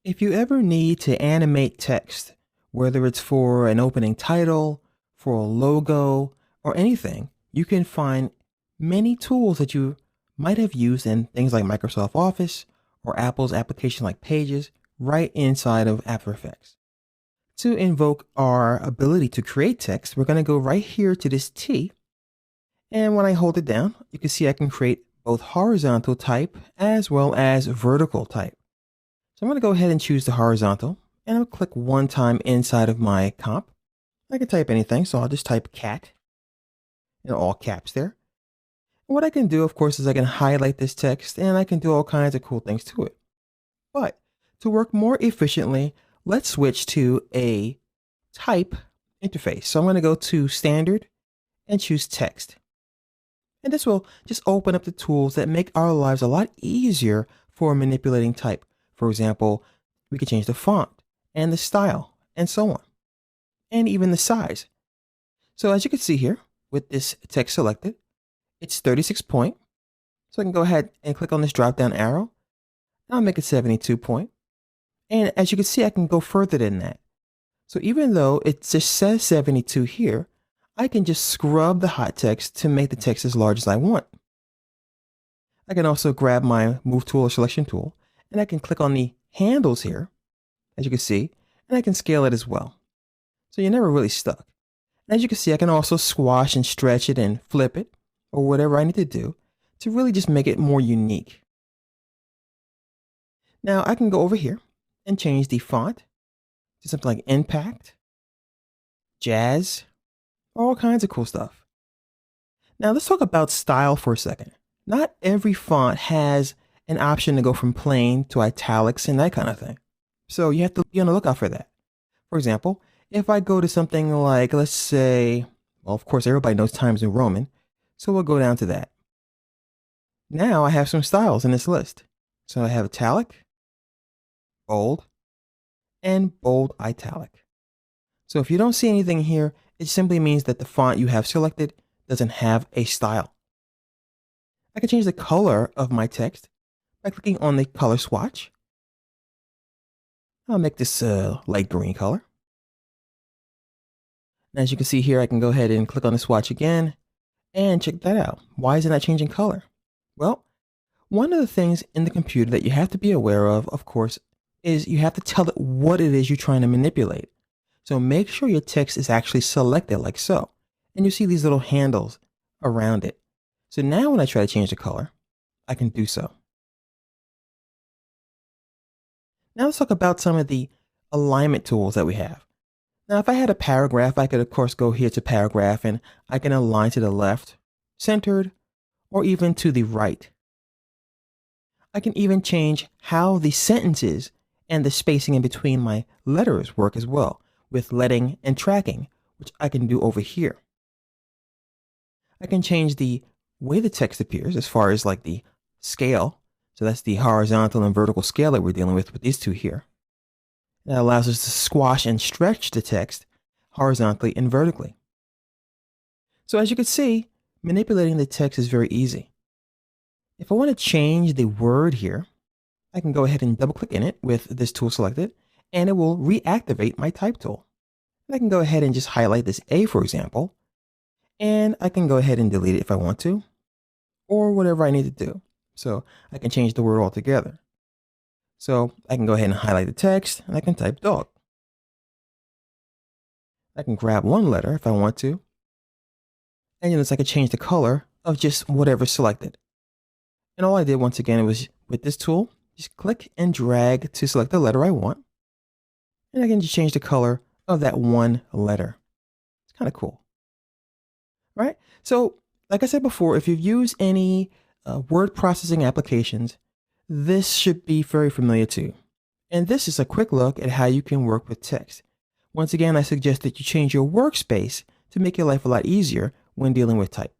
If you ever need to animate text, whether it's for an opening title, for a logo, or anything, you can find many tools that you might have used in things like Microsoft Office or Apple's application like Pages right inside of After Effects. To invoke our ability to create text, we're going to go right here to this T. And when I hold it down, you can see I can create both horizontal type as well as vertical type. So I'm going to go ahead and choose the horizontal, and I'll click one time inside of my comp. I can type anything, so I'll just type cat in all caps there. And what I can do, of course, is I can highlight this text and I can do all kinds of cool things to it. But to work more efficiently, let's switch to a type interface. So I'm going to go to standard and choose text. And this will just open up the tools that make our lives a lot easier for manipulating type. For example, we can change the font and the style and so on, and even the size. So as you can see here with this text selected, it's 36 point. So I can go ahead and click on this drop down arrow. And I'll make it 72 point. And as you can see, I can go further than that. So even though it just says 72 here, I can just scrub the hot text to make the text as large as I want. I can also grab my move tool or selection tool, and I can click on the handles here, as you can see, and I can scale it as well. So you're never really stuck. And as you can see, I can also squash and stretch it and flip it, or whatever I need to do to really just make it more unique. Now I can go over here and change the font to something like Impact, Jazz, all kinds of cool stuff. Now let's talk about style for a second. Not every font has an option to go from plain to italics and that kind of thing. So you have to be on the lookout for that. For example, if I go to something like, let's say, well, of course, everybody knows Times New Roman, so we'll go down to that. Now I have some styles in this list. So I have italic, bold, and bold italic. So if you don't see anything here, it simply means that the font you have selected doesn't have a style. I can change the color of my text by clicking on the color swatch. I'll make this a light green color. And as you can see here, I can go ahead and click on the swatch again and check that out. Why is it not changing color? Well, one of the things in the computer that you have to be aware of course, is you have to tell it what it is you're trying to manipulate. So make sure your text is actually selected like so. And you see these little handles around it. So now when I try to change the color, I can do so. Now let's talk about some of the alignment tools that we have. Now, if I had a paragraph, I could of course go here to paragraph and I can align to the left, centered, or even to the right. I can even change how the sentences and the spacing in between my letters work as well, with leading and tracking, which I can do over here. I can change the way the text appears as far as like the scale. So that's the horizontal and vertical scale that we're dealing with these two here. That allows us to squash and stretch the text horizontally and vertically. So as you can see, manipulating the text is very easy. If I want to change the word here, I can go ahead and double click in it with this tool selected, and it will reactivate my type tool. And I can go ahead and just highlight this A, for example, and I can go ahead and delete it if I want to, or whatever I need to do. So I can change the word altogether. So I can go ahead and highlight the text, and I can type dog. I can grab one letter if I want to, and I can change the color of just whatever selected. And all I did once again was with this tool, just click and drag to select the letter I want. And I can just change the color of that one letter. It's kind of cool, right? So like I said before, if you've used any word processing applications, this should be very familiar too. And this is a quick look at how you can work with text. Once again, I suggest that you change your workspace to make your life a lot easier when dealing with type.